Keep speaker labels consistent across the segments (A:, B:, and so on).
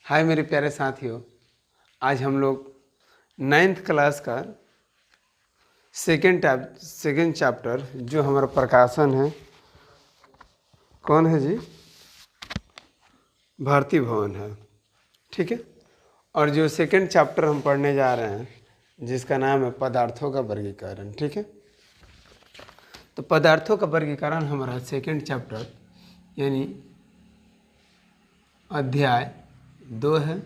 A: हाय मेरे प्यारे साथियों, आज हम लोग 9th क्लास का सेकेंड चैप्टर जो हमारा प्रकाशन है, कौन है जी? भारती भवन है। ठीक है। और जो सेकेंड चैप्टर हम पढ़ने जा रहे हैं जिसका नाम है पदार्थों का वर्गीकरण। ठीक है। तो पदार्थों का वर्गीकरण हमारा सेकेंड चैप्टर यानी अध्याय 2 है।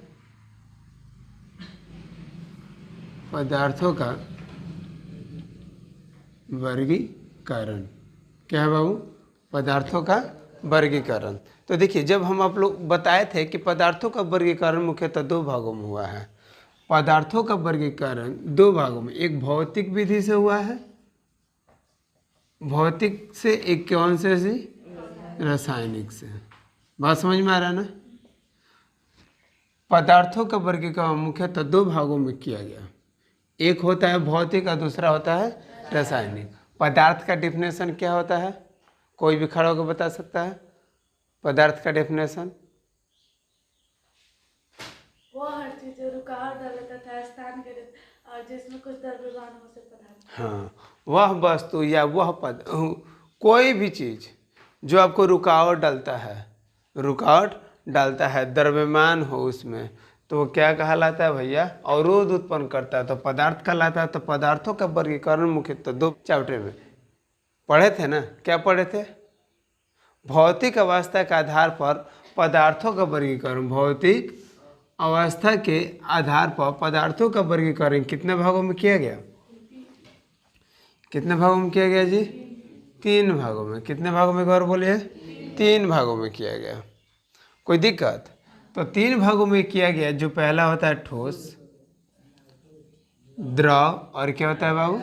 A: पदार्थों का वर्गीकरण क्या है बाबू? पदार्थों का वर्गीकरण। तो देखिए, जब हम आप लोग बताए थे कि पदार्थों का वर्गीकरण मुख्यतः 2 भागों में हुआ है। पदार्थों का वर्गीकरण 2 भागों में, एक भौतिक विधि से हुआ है, भौतिक से, एक कौन से रासायनिक से। बात समझ में आ रहा है ना? पदार्थों का वर्गीकरण मुख्यतः 2 भागों में किया गया। एक होता है भौतिक और दूसरा होता है रासायनिक। पदार्थ का डेफिनेशन क्या होता है? कोई भी खड़ा होकर बता सकता है पदार्थ का डेफिनेशन?
B: वो हर चीज जो रुकावट डाले तथा स्थान के और जिसमें कुछ द्रव्यमान हो से पदार्थ।
A: हाँ, वह वस्तु या वह पद, कोई भी चीज जो आपको रुकावट डालता है, द्रव्यमान हो उसमें, तो वो क्या कहलाता है भैया? अवरोध उत्पन्न करता है, तो पदार्थ कहलाता है। तो पदार्थों का वर्गीकरण मुख्यतः 2 चैप्टर में पढ़े थे ना। क्या पढ़े थे? भौतिक अवस्था के आधार पर पदार्थों का वर्गीकरण। भौतिक अवस्था के आधार पर पदार्थों का वर्गीकरण कितने भागों में किया गया? कितने भागों में किया गया जी? 3 भागों में। कितने भागों में एक बार बोलिए? 3 भागों में किया गया। कोई दिक्कत? तो 3 भागों में किया गया। जो पहला होता है ठोस, द्रव और क्या होता है बाबू?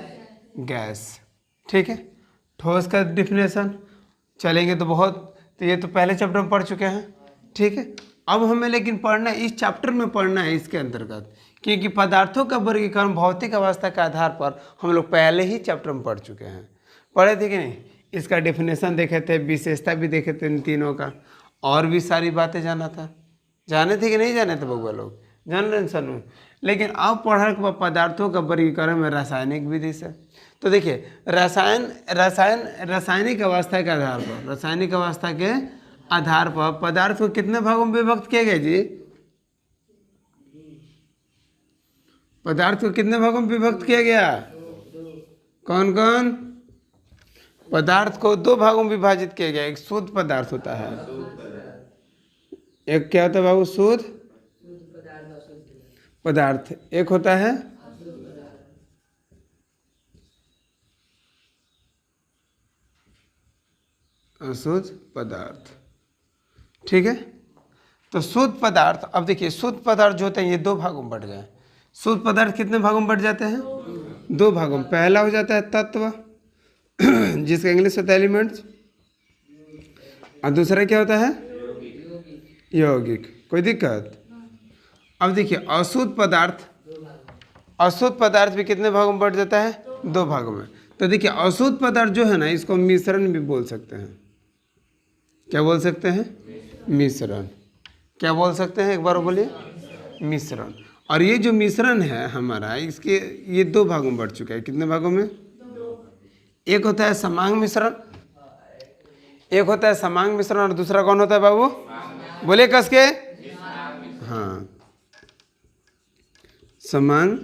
A: गैस। ठीक है। ठोस का डिफिनेशन चलेंगे तो तो ये तो पहले चैप्टर में पढ़ चुके हैं। ठीक है। अब हमें लेकिन पढ़ना है, इस चैप्टर में पढ़ना है इसके अंतर्गत, क्योंकि पदार्थों का वर्गीकरण भौतिक अवस्था के आधार पर हम लोग पहले ही चैप्टर में पढ़ चुके हैं। पढ़े थे कि नहीं? इसका डेफिनेशन देखे थे, विशेषता भी देखे थे इन तीनों का, और भी सारी बातें जाना था। जाने थे कि नहीं जाने थे बउआ लोग? जान रहे सनू। लेकिन अब पढ़ा पदार्थों का वर्गीकरण में रासायनिक विधि से। तो देखिए, रासायनिक अवस्था के आधार पर, रासायनिक अवस्था के आधार पर पदार्थ को कितने भागों में विभक्त किया गया जी? पदार्थ को कितने भागों में विभक्त किया गया? कौन कौन? पदार्थ को 2 भागों में विभाजित किया गया। एक शुद्ध पदार्थ होता है, एक क्या होता है बाबू? शुद्ध पदार्थ। एक होता है अशुद्ध पदार्थ। ठीक है। तो शुद्ध पदार्थ, अब देखिए, शुद्ध पदार्थ जो होते हैं ये 2 भागों में बढ़ गए। शुद्ध पदार्थ कितने भागों में बढ़ जाते हैं? 2 भागों में। पहला हो जाता है तत्व जिसका इंग्लिश होता है एलिमेंट्स, और दूसरा क्या होता है? यौगिक। कोई दिक्कत? अब देखिए, अशुद्ध पदार्थ भी कितने भागों में बढ़ जाता है? 2 भागों में। तो देखिए, अशुद्ध पदार्थ जो है ना, इसको मिश्रण भी बोल सकते हैं। क्या बोल सकते हैं? मिश्रण। क्या बोल सकते हैं? एक बार बोलिए। मिश्रण। और ये जो मिश्रण है हमारा, इसके ये 2 भागों में बढ़ चुका है। कितने भागों में? एक होता है समांग मिश्रण, और दूसरा कौन होता है बाबू? बोले कस के। हाँ, समांग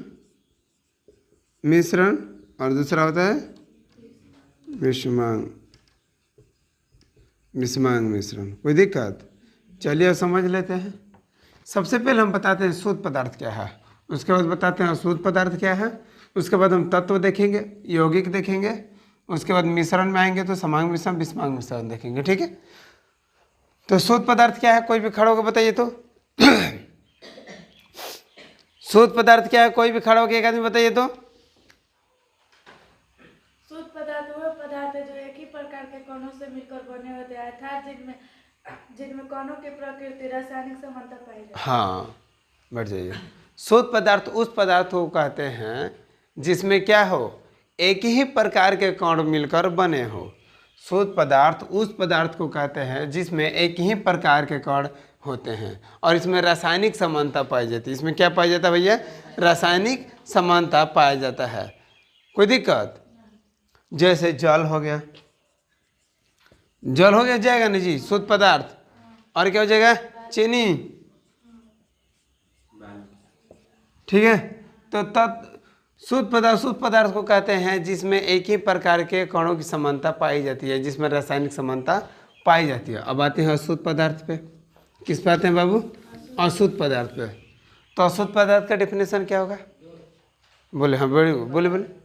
A: मिश्रण, और दूसरा होता है विषमांग मिश्रण। कोई दिक्कत? चलिए समझ लेते हैं। सबसे पहले हम बताते हैं शुद्ध पदार्थ क्या है, उसके बाद बताते हैं अशुद्ध पदार्थ क्या है, उसके बाद हम तत्व देखेंगे, यौगिक देखेंगे, उसके बाद मिश्रण में आएंगे तो समांग मिश्रण, विषमांग मिश्रण देखेंगे। ठीक है। तो शुद्ध पदार्थ क्या है? कोई भी खड़ा होकर बताइए तो। शुद्ध पदार्थ क्या है? कोई भी खड़ा होकर एक आदमी बताइए तो।
B: शुद्ध पदार्थ वह पदार्थ है जो एक ही प्रकार के कणों से मिलकर बने होते हैं, अर्थात जिनमें कणों की प्रकृति रासायनिक समानता पाई जाती है।
A: हाँ, बढ़ जाइए। शुद्ध पदार्थ उस पदार्थ को कहते हैं जिसमें क्या हो? एक ही प्रकार के कण मिलकर बने हो। शुद्ध पदार्थ उस पदार्थ को कहते हैं जिसमें एक ही प्रकार के कण होते हैं और इसमें रासायनिक समानता पाई जाती है। इसमें क्या पाया जाता है भैया? रासायनिक समानता पाया जाता है। कोई दिक्कत? जैसे जल हो गया, जल हो गया जाएगा ना जी, शुद्ध पदार्थ। और क्या हो जाएगा? चीनी। ठीक है, तो तब शुद्ध पदार्थ को कहते हैं जिसमें एक ही प्रकार के कणों की समानता पाई जाती है, जिसमें रासायनिक समानता पाई जाती है। अब आते हैं अशुद्ध पदार्थ पे। किस पे आते हैं बाबू? अशुद्ध पदार्थ पे। तो अशुद्ध पदार्थ का डेफिनेशन क्या होगा? बोले हाँ, बोले बोले बोले।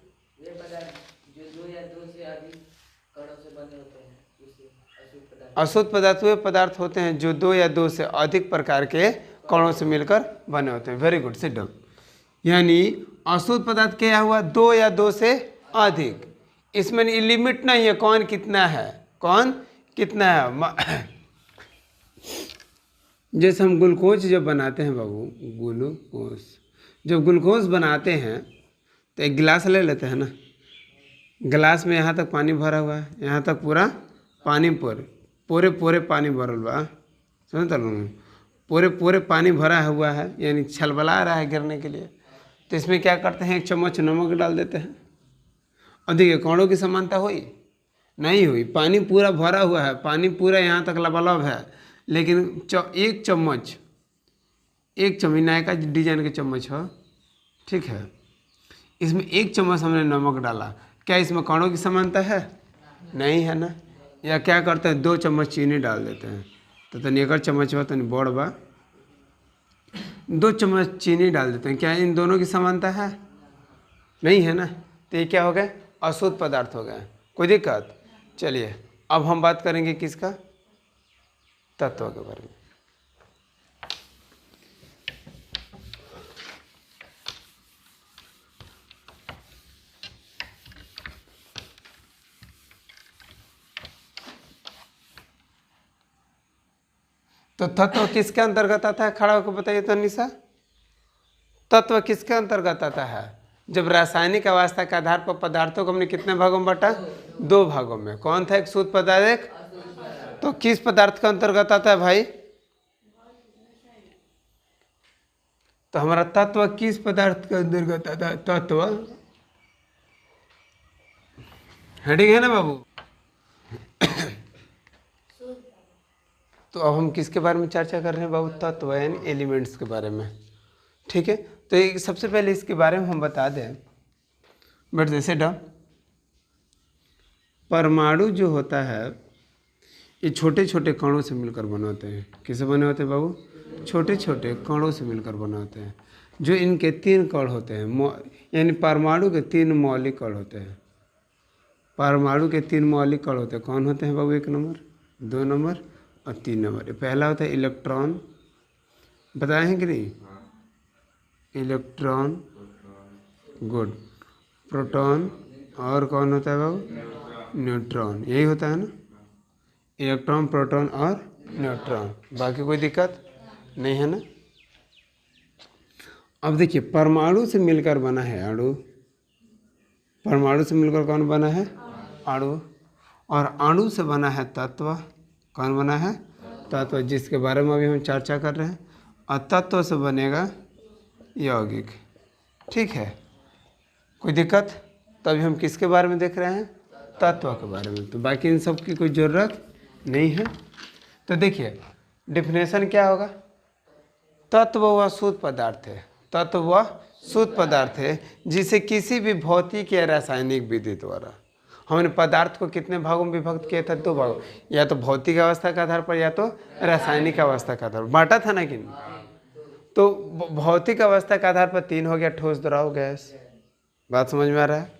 A: अशुद्ध पदार्थ वे पदार्थ होते हैं जो 2 या 2 से अधिक प्रकार के कणों से मिलकर बने होते हैं। Very good, sit down. यानी अशुद्ध पदार्थ क्या हुआ? 2 या 2 से अधिक। इसमें लिमिट नहीं है कौन कितना है, कौन कितना है। जैसे हम ग्लूकोज जब बनाते हैं बाबू, ग्लूकोज जब ग्लूकोज बनाते हैं तो एक गिलास ले लेते हैं ना, गिलास में यहाँ तक पानी भरा हुआ है, यहाँ तक पूरा पानी पूरे पानी भरल बा, समझ तल पूरे पानी भरा हुआ है, यानी छलबला रहा है गिरने के लिए। तो इसमें क्या करते हैं? 1 चम्मच नमक डाल देते हैं। और देखिए कणों की समानता हुई? नहीं हुई। पानी पूरा भरा हुआ है, पानी पूरा यहाँ तक लबालब है, लेकिन 1 चम्मच नए का डिजाइन के चम्मच हो, ठीक है, इसमें 1 चम्मच हमने नमक डाला, क्या इसमें कणों की समानता है? नहीं है ना। या क्या करते हैं? 2 चम्मच चीनी डाल देते हैं, तो तनी 1 चम्मच हो तनी बड़ बा, 2 चम्मच चीनी डाल देते हैं, क्या इन दोनों की समानता है? नहीं है ना। तो ये क्या हो गया? अशुद्ध पदार्थ हो गया। कोई दिक्कत? चलिए अब हम बात करेंगे किसका? तत्व के बारे में। तो तत्व किसके अंतर्गत आता है? खड़ा होकर बताइए तो निशा, तत्व किसके अंतर्गत आता है? जब रासायनिक अवस्था के आधार पर पदार्थों को हमने कितने भागों में बांटा? 2 भागों में। कौन था? एक शुद्ध पदार्थ। तो किस पदार्थ के अंतर्गत आता है भाई? तो हमारा तत्व किस पदार्थ के अंतर्गत आता है? तत्व हेडिंग है ना बाबू। तो अब हम किसके बारे में चर्चा कर रहे हैं बाबू? तत्व यानी एलिमेंट्स के बारे में। ठीक है, तो एक सबसे पहले इसके बारे में हम बता दें, बट जैसे परमाणु जो होता है ये छोटे छोटे कणों से मिलकर बने होते हैं। किससे बने होते हैं बाबू? छोटे छोटे कणों से मिलकर बने होते हैं। जो इनके 3 कण होते हैं, यानी परमाणु के 3 मौलिक कण होते हैं। परमाणु के 3 मौलिक कण होते हैं। कौन होते हैं बाबू? 1 नंबर, 2 नंबर और 3 नंबर। पहला होता है इलेक्ट्रॉन, बताए हैं कि नहीं? Electron, good. प्रोटॉन और कौन होता है बाबू? न्यूट्रॉन। यही होता है ना, इलेक्ट्रॉन, प्रोटॉन और न्यूट्रॉन। बाकी कोई दिक्कत नहीं है ना। अब देखिए परमाणु से मिलकर बना है अणु। परमाणु से मिलकर कौन बना है? अणु। और अणु से बना है तत्व। कौन बना है? तत्व, जिसके बारे में अभी हम चर्चा कर रहे हैं। और तत्व से बनेगा यौगिक। ठीक है, कोई दिक्कत? तो अभी हम किसके बारे में देख रहे हैं? तत्व के बारे में। तो बाकी इन सब की कोई ज़रूरत नहीं है। तो देखिए डिफिनेशन क्या होगा? तत्व वह शुद्ध पदार्थ है, तत्व वह शुद्ध पदार्थ है जिसे किसी भी भौतिक या रासायनिक विधि द्वारा, हमने पदार्थ को कितने भागों में विभक्त किया था? 2 भागों, या तो भौतिक अवस्था के आधार पर या तो रासायनिक अवस्था के आधार पर बांटा था ना कि नहीं? तो भौतिक अवस्था के आधार पर 3 हो गया, ठोस, द्रव, गैस। बात समझ में आ रहा है?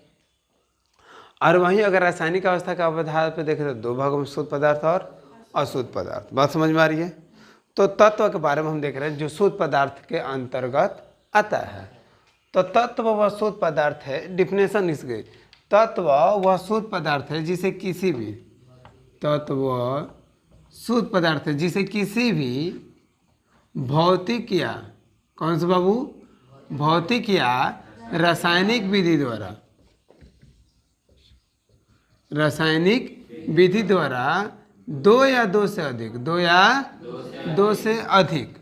A: और वहीं अगर रासायनिक अवस्था के आधार पर देखें तो 2 भागों में, शुद्ध पदार्थ और अशुद्ध पदार्थ। बात समझ में आ रही है? तो तत्व के बारे में हम देख रहे हैं जो शुद्ध पदार्थ के अंतर्गत आता है। तो तत्व वह शुद्ध पदार्थ है, डिफिनेशन इसके, तत्व वह शुद्ध पदार्थ है जिसे किसी भी, तत्व शुद्ध पदार्थ है जिसे किसी भी भौतिक या, कौन सा बाबू? भौतिक या रासायनिक विधि द्वारा दो या दो से अधिक, दो या दो से अधिक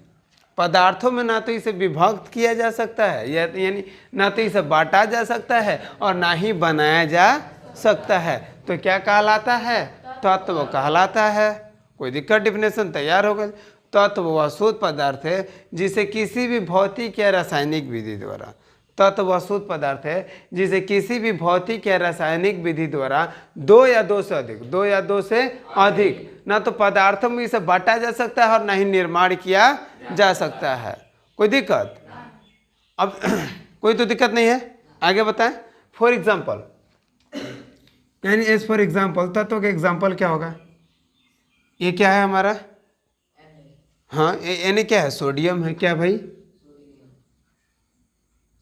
A: पदार्थों में ना तो इसे विभक्त किया जा सकता है, यानी ना तो इसे बांटा जा सकता है और ना ही बनाया जा सकता है, तो क्या कहलाता है? तत्व कहलाता है। कोई दिक्कत? डिफिनेशन तैयार हो गई। तत्व वह शुद्ध पदार्थ है जिसे किसी भी भौतिक या रासायनिक विधि द्वारा, तत्व वह शुद्ध पदार्थ है जिसे किसी भी भौतिक या रासायनिक विधि द्वारा दो या दो से अधिक, दो या दो से अधिक ना तो पदार्थों में इसे बांटा जा सकता है और ना ही निर्माण किया जा सकता है। कोई दिक्कत? अब कोई तो दिक्कत नहीं है, आगे बताएं। फॉर एग्जाम्पल, यानी एज फॉर एग्जाम्पल, तत्व का एग्जाम्पल क्या होगा? ये क्या है हमारा? हाँ, यानी क्या है? सोडियम है। क्या भाई?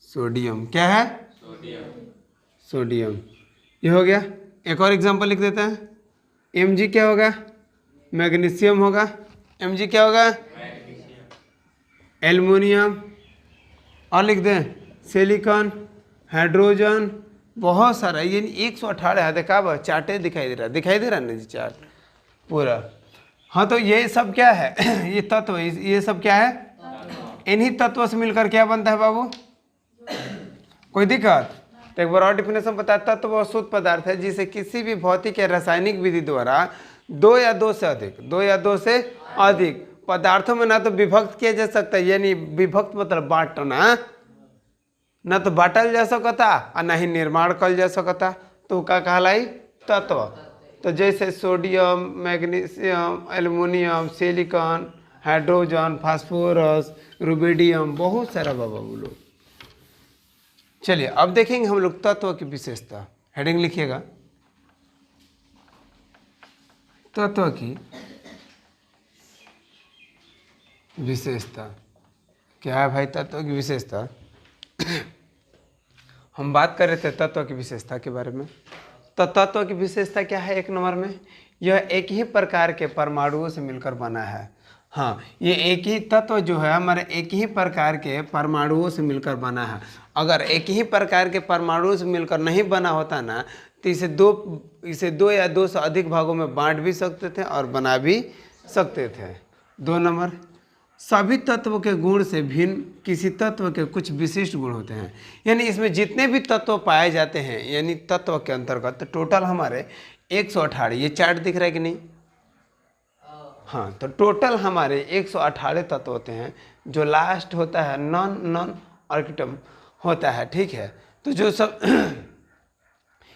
A: सोडियम। क्या है? सोडियम। ये हो गया। एक और एग्जांपल लिख देते हैं। Mg क्या होगा? मैग्नीशियम होगा। Mg क्या होगा? एल्युमिनियम। और लिख दें सिलिकॉन, हाइड्रोजन, बहुत सारा। ये 118 है। देखा चार्टे दिखाई दे रहा है ना जी, चार्ट पूरा। हाँ, तो ये सब क्या है? ये तत्व, ये सब क्या है? इन्हीं तत्वों से मिलकर क्या बनता है बाबू? कोई दिक्कत? तो एक बार और डिफिनेशन बताया। तत्व वह शुद्ध पदार्थ है जिसे किसी भी भौतिक या रासायनिक विधि द्वारा दो या दो से अधिक, दो या दो से अधिक पदार्थों में ना तो विभक्त किया जा सकता है, यानी विभक्त मतलब बांटना, ना तो बांटल जा सकता और ना ही निर्माण कल जा सकता, तो का कहलाई? तत्व। तो जैसे sodium, magnesium, aluminium, silicon, hydrogen, phosphorus, rubidium, बहुत सारा बाबा बोलो। चलिए अब देखेंगे हम लोग तत्व की विशेषता। हेडिंग लिखिएगा, तत्व की विशेषता। क्या है भाई तत्व की विशेषता? हम बात कर रहे थे तत्व की विशेषता के बारे में। तो तत्व की विशेषता क्या है? एक नंबर में यह एक ही प्रकार के परमाणुओं से मिलकर बना है। हाँ, ये एक ही तत्व जो है हमारे एक ही प्रकार के परमाणुओं से मिलकर बना है। अगर एक ही प्रकार के परमाणुओं से मिलकर नहीं बना होता ना, तो इसे दो या दो से अधिक भागों में बांट भी सकते थे और बना भी सकते थे। दो नंबर, सभी तत्वों के गुण से भिन्न किसी तत्व के कुछ विशिष्ट गुण होते हैं। यानी इसमें जितने भी तत्व पाए जाते हैं, यानी तत्व के अंतर्गत टोटल हमारे 118, ये चार्ट दिख रहा है कि नहीं? हाँ, तो टोटल हमारे 118 तत्व होते हैं। जो लास्ट होता है नॉन ऑर्बिटम होता है, ठीक है। तो जो सब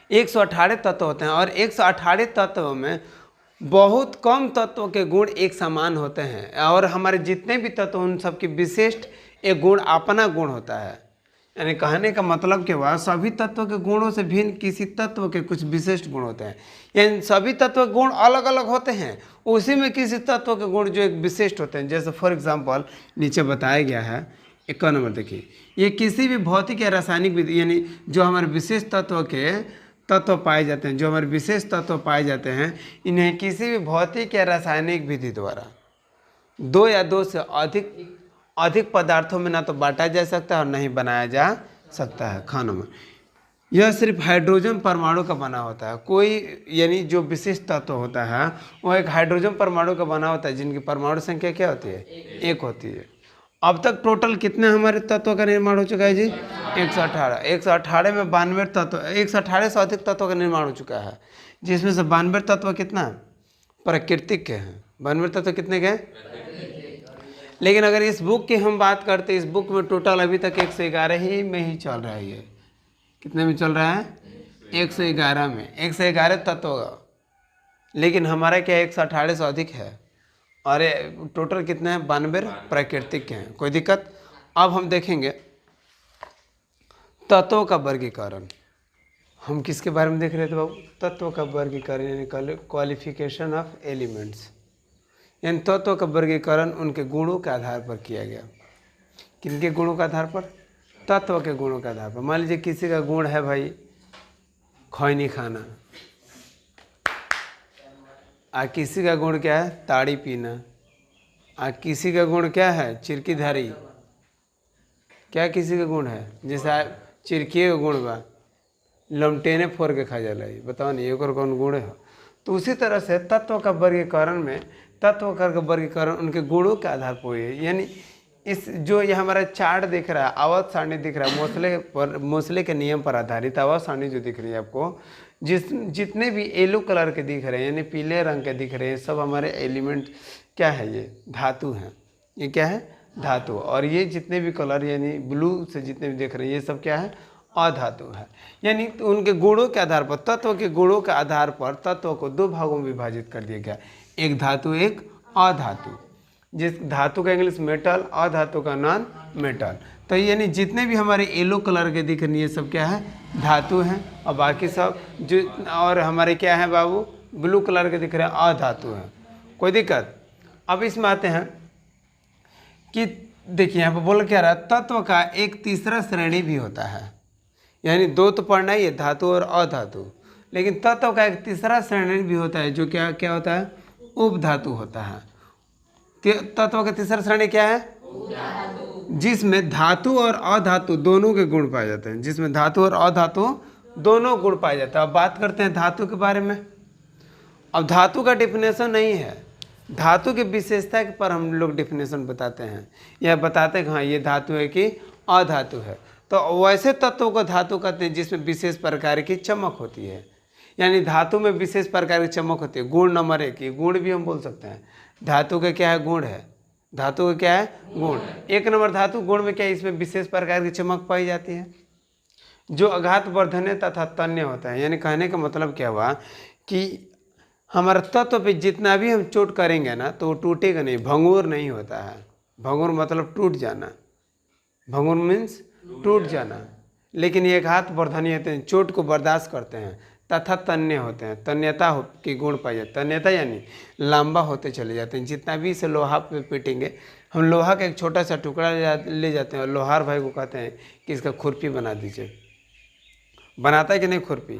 A: 118 तत्व होते हैं और 118 तत्वों में बहुत कम तत्वों के गुण एक समान होते हैं और हमारे जितने भी तत्व उन सबकी विशिष्ट एक गुण, अपना गुण होता है। यानी कहने का मतलब के बाद सभी तत्वों के गुणों से भिन्न किसी तत्व के कुछ विशिष्ट गुण होते हैं। यानी सभी तत्व के गुण अलग अलग होते हैं, उसी में किसी तत्व के गुण जो एक विशिष्ट होते हैं। जैसे फॉर एग्जांपल नीचे बताया गया है, 1 नंबर देखिए। ये किसी भी भौतिक या रासायनिक विधि, यानी जो हमारे विशेष तत्व के तत्व पाए जाते हैं, जो हमारे विशेष तत्व पाए जाते हैं, इन्हें किसी भी भौतिक या रासायनिक विधि द्वारा दो या दो से अधिक पदार्थों में ना तो बांटा जा सकता है और नहीं बनाया जा सकता है। खानों में यह सिर्फ हाइड्रोजन परमाणु का बना होता है। कोई यानी जो विशिष्ट तत्व होता है वो एक हाइड्रोजन परमाणु का बना होता है, जिनकी परमाणु संख्या क्या होती है? 1 होती है। अब तक टोटल कितने हमारे तत्वों का निर्माण हो चुका है जी? 118। 118 में 92 तत्व, 118 से अधिक तत्वों का निर्माण हो चुका है, जिसमें से 92 तत्व कितना प्राकृतिक के हैं? 92 तत्व कितने के हैं? लेकिन अगर इस बुक की हम बात करते हैं, इस बुक में टोटल अभी तक 111 ही में ही चल रहा है। ये कितने में चल रहा है? 111 में, 111 तत्व। लेकिन हमारा क्या 118 से अधिक है और टोटल कितने हैं? 92 प्राकृतिक के हैं। कोई दिक्कत? अब हम देखेंगे तत्वों का वर्गीकरण। हम किसके बारे में देख रहे थे बाबू? तत्वों का वर्गीकरण, यानी क्वालिफिकेशन ऑफ एलिमेंट्स। यानी तत्वों का वर्गीकरण उनके गुणों के आधार पर किया गया। किनके गुणों के आधार पर? तत्व के गुणों के आधार पर। मान लीजिए किसी का गुण है भाई खैनी खाना, और किसी का गुण क्या है? ताड़ी पीना। और किसी का गुण क्या है? चिरकी धारी। क्या किसी का गुण है? जैसे चिरकिए का गुण बा लमटेने फोड़ के खा जाला। बताओ नहीं एक और कौन गुण है? तो उसी तरह से तत्व का वर्गीकरण में तत्व का वर्गीकरण उनके गुणों के आधार पर हुई है। यानी इस जो ये हमारा चार्ट दिख रहा है, आवर्त सारणी दिख रहा है, मोसले के नियम पर आधारित आवर्त सारणी जो दिख रही है आपको, जितने भी येलो कलर के दिख रहे हैं यानी पीले रंग के दिख रहे हैं, सब हमारे एलिमेंट क्या है, ये धातु हैं। ये क्या है, धातु। और ये जितने भी कलर यानी ब्लू से जितने भी दिख रहे हैं ये सब क्या है, अधातु है। यानी तो उनके गुणों के आधार पर, तत्व के गुणों के आधार पर तत्व को दो भागों में विभाजित कर दिया गया, एक धातु एक अधातु। जिस धातु का इंग्लिश मेटल, अधातु का नॉन मेटल। तो यानी जितने भी हमारे येलो कलर के दिख रहे हैं ये सब क्या है, धातु हैं। और बाकी सब जो और हमारे क्या है बाबू, ब्लू कलर के दिख रहे हैं, अधातु हैं। कोई दिक्कत? अब इसमें आते हैं कि देखिए यहाँ पर बोल क्या रहा है, तत्व का एक तीसरा श्रेणी भी होता है। यानी दो तो पढ़ना ही है, धातु और अधातु, लेकिन तत्व का एक तीसरा श्रेणी भी होता है जो क्या क्या होता है, उपधातु होता है। तत्व का तीसरा श्रेणी क्या है, जिसमें धातु और अधातु दोनों के गुण पाए जाते हैं, जिसमें धातु और अधातु दोनों गुण पाए जाते हैं। अब बात करते हैं धातु के बारे में। अब धातु का डिफिनेशन नहीं है, धातु की विशेषता पर हम लोग डिफिनेशन बताते हैं, या बताते हैं कि हाँ ये धातु है कि अधातु है। तो वैसे तत्वों को धातु कहते हैं जिसमें विशेष प्रकार की चमक होती है। यानी धातु में विशेष प्रकार की चमक होती है। गुण नंबर एक, ये गुण भी हम बोल सकते हैं। धातु का क्या है, गुण है। धातु का क्या है, गुण। एक नंबर धातु गुण में क्या है, इसमें विशेष प्रकार की चमक पाई जाती है जो आघात वर्धन्य तथा तन्य होता है। यानी कहने का मतलब क्या हुआ कि हमारा तत्व पे जितना भी हम चोट करेंगे ना तो वो टूटेगा नहीं, भंगुर नहीं होता है। भंगुर मतलब टूट जाना, भंगुर मीन्स टूट जाना। लेकिन ये आघात वर्धन्य होते हैं, चोट को बर्दाश्त करते हैं, तथा तन्य होते हैं, तन्यता के गुण पाए जाते हैं। तन्यता यानी लंबा होते चले जाते हैं। जितना भी इसे लोहा पे पीटेंगे, हम लोहा का एक छोटा सा टुकड़ा ले जाते हैं और लोहार भाई को कहते हैं कि इसका खुरपी बना दीजिए। बनाता है कि नहीं खुरपी?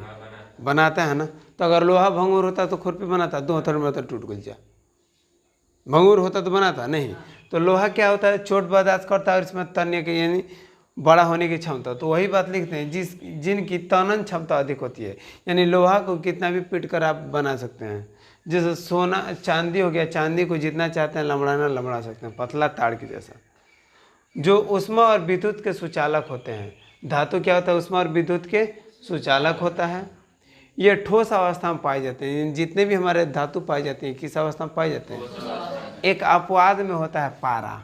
A: बनाता है ना। तो अगर लोहा भंगुर होता तो खुरपी बनाता, 2 हथौड़े में तो टूट गया। भंगुर होता तो बनाता नहीं। तो लोहा क्या होता है, चोट बर्दाश्त करता है और इसमें तन्य के यानी बड़ा होने की क्षमता। तो वही बात लिखते हैं जिनकी तनन क्षमता अधिक होती है। यानी लोहा को कितना भी पीट कर आप बना सकते हैं। जैसे सोना चांदी हो गया, चांदी को जितना चाहते हैं लमड़ाना लमड़ा सकते हैं, पतला ताड़ के जैसा। जो ऊष्मा और विद्युत के सुचालक होते हैं। धातु क्या होता है, ऊष्मा और विद्युत के सुचालक होता है। ये ठोस अवस्था में पाए जाते हैं। जितने भी हमारे धातु पाए जाते हैं किस अवस्था में पाए जाते हैं, एक अपवाद में होता है पारा।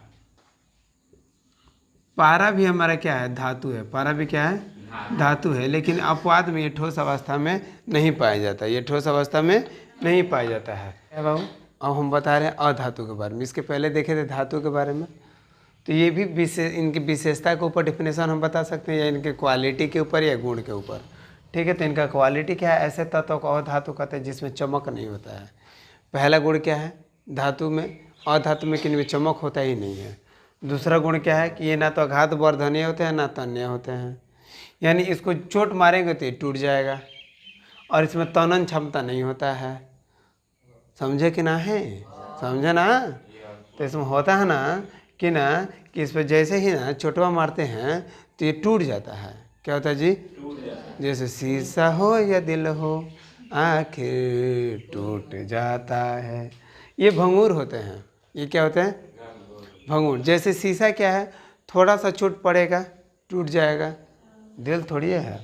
A: पारा भी हमारा क्या है, धातु है। पारा भी क्या है, धातु है। लेकिन अपवाद में ये ठोस अवस्था में नहीं पाया जाता, ये ठोस अवस्था में नहीं पाया जाता है। क्या बाबू, अब हम बता रहे हैं अधातु के बारे में। इसके पहले देखे थे धातु के बारे में। तो ये भी इनकी विशेषता के ऊपर डिफिनेशन हम बता सकते हैं, या इनके क्वालिटी के ऊपर या गुण के ऊपर। ठीक है, तो इनका क्वालिटी क्या है, ऐसे तत्व को अधातु कहते हैं जिसमें चमक नहीं होता है। पहला गुण क्या है, धातु में अधातु में किन में चमक होता ही नहीं है। दूसरा गुण क्या है कि ये ना तो आघात वर्धनीय होते हैं ना तन्य होते हैं। यानी इसको चोट मारेंगे तो ये टूट जाएगा। और इसमें तनन क्षमता नहीं होता है। समझे कि ना है, समझे ना। तो इसमें होता है ना कि इस पर जैसे ही ना चोटवा मारते हैं तो ये टूट जाता है। क्या होता है जी, जैसे शीशा हो या दिल हो आखिर टूट जाता है। ये भंगुर होते हैं। ये क्या होते हैं, भंगुर। जैसे शीशा क्या है, थोड़ा सा चोट पड़ेगा टूट जाएगा, दिल थोड़ी है।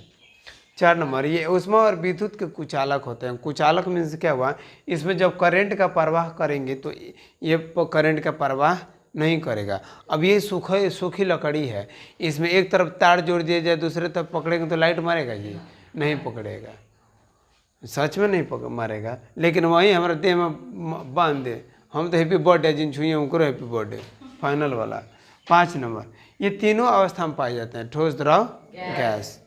A: 4 नंबर, ये ऊष्मा और विद्युत के कुचालक होते हैं। कुचालक मीन्स क्या हुआ, इसमें जब करंट का प्रवाह करेंगे तो ये करंट का प्रवाह नहीं करेगा। अब ये सूखी लकड़ी है, इसमें एक तरफ तार जोड़ दिया जाए दूसरे तरफ पकड़ेंगे तो लाइट मारेगा जी, नहीं पकड़ेगा। सच में नहीं मारेगा। लेकिन वहीं हमारे देह में बांध दे, हम तो हैप्पी बर्थडे जिन छुए उनको हैप्पी बर्थडे फाइनल वाला। 5 नंबर, ये तीनों अवस्था में पाए जाते हैं, ठोस, द्रव, गैस।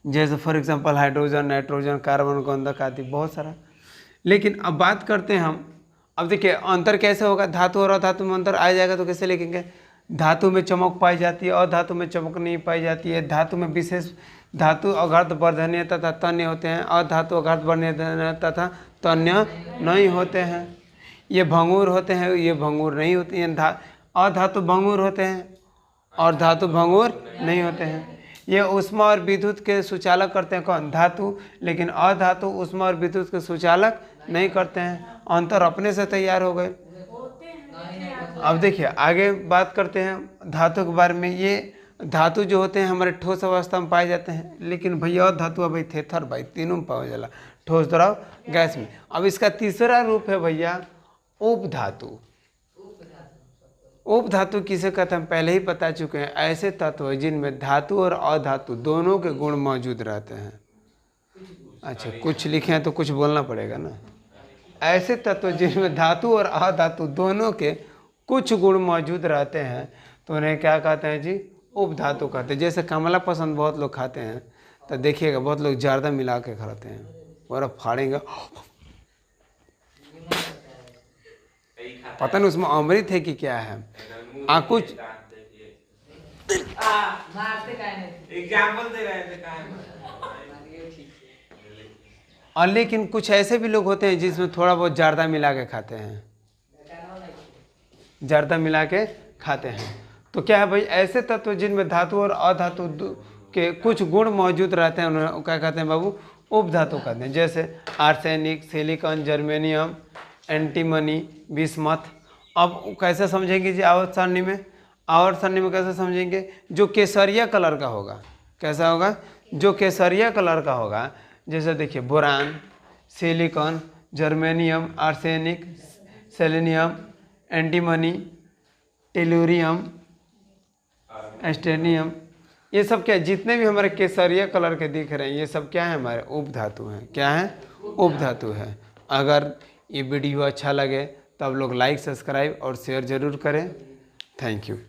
A: जैसे for example hydrogen, nitrogen, carbon, गंधक आदि बहुत सारा। लेकिन अब बात करते हैं हम, अब देखिए अंतर कैसे होगा, धातु और अधातु में अंतर आ जाएगा तो कैसे लिखेंगे। धातु में चमक पाई जाती है, अधातु में चमक नहीं पाई जाती है। धातु में विशेष धातु आघात वर्धनीय तथा तन्य होते हैं, अधातु आघात वर्धनीय तथा तन्य नहीं होते हैं। ये भंगुर होते हैं, ये भंगुर नहीं होते हैं। अधातु भंगुर होते हैं और धातु भंगुर नहीं होते हैं। ये ऊष्मा और विद्युत के सुचालक करते हैं कौन? धातु। लेकिन अधातु ऊष्मा और विद्युत के सुचालक नहीं करते हैं, अंतर अपने से तैयार हो गए। अब देखिए आगे बात करते हैं धातु के बारे में। ये धातु जो होते हैं हमारे ठोस अवस्था में पाए जाते हैं, लेकिन भैया धातु भाई थेथर भाई तीनों में पाया जाला, ठोस, द्रव, गैस में। अब इसका तीसरा रूप है भैया उपधातु। उपधातु किसे कहते हैं पहले ही बता चुके हैं, ऐसे तत्व जिनमें धातु और अधातु दोनों के गुण मौजूद रहते हैं। अच्छा कुछ लिखे हैं तो कुछ बोलना पड़ेगा ना। ऐसे तत्व जिनमें धातु और अधातु दोनों के कुछ गुण मौजूद रहते हैं तो उन्हें क्या कहते हैं जी? उपधातु कहते हैं। जैसे कमला पसंद बहुत लोग खाते हैं, तो देखिएगा बहुत लोग जर्दा मिला के खाते हैं, और फाड़ेंगे, पता नहीं उसमें अमृत है कि क्या है। कुछ
C: एग्जाम्पल दे रहे थे
A: और लेकिन कुछ ऐसे भी लोग होते हैं जिसमें थोड़ा बहुत जर्दा मिला के खाते हैं, जर्दा मिला के खाते हैं। तो क्या है भाई, ऐसे तत्व जिनमें धातु और अधातु के कुछ गुण मौजूद रहते हैं उन्हें क्या कहते हैं बाबू? उपधातु कहते हैं। जैसे arsenic, silicon, germanium, antimony, bismuth. अब कैसे समझेंगे जी आवर्त सारणी में? आवर्त सारणी में कैसे समझेंगे? जो केसरिया कलर का होगा, कैसा होगा? जो केसरिया कलर का होगा, जैसे देखिए boron, silicon, germanium, arsenic, selenium, antimony, tellurium, astatine, ये सब क्या जितने भी हमारे केसरिया कलर के दिख रहे हैं ये सब क्या है? हमारे उपधातु हैं। क्या है? उपधातु है। अगर ये वीडियो अच्छा लगे तब लोग लाइक, सब्सक्राइब और शेयर ज़रूर करें। Thank you.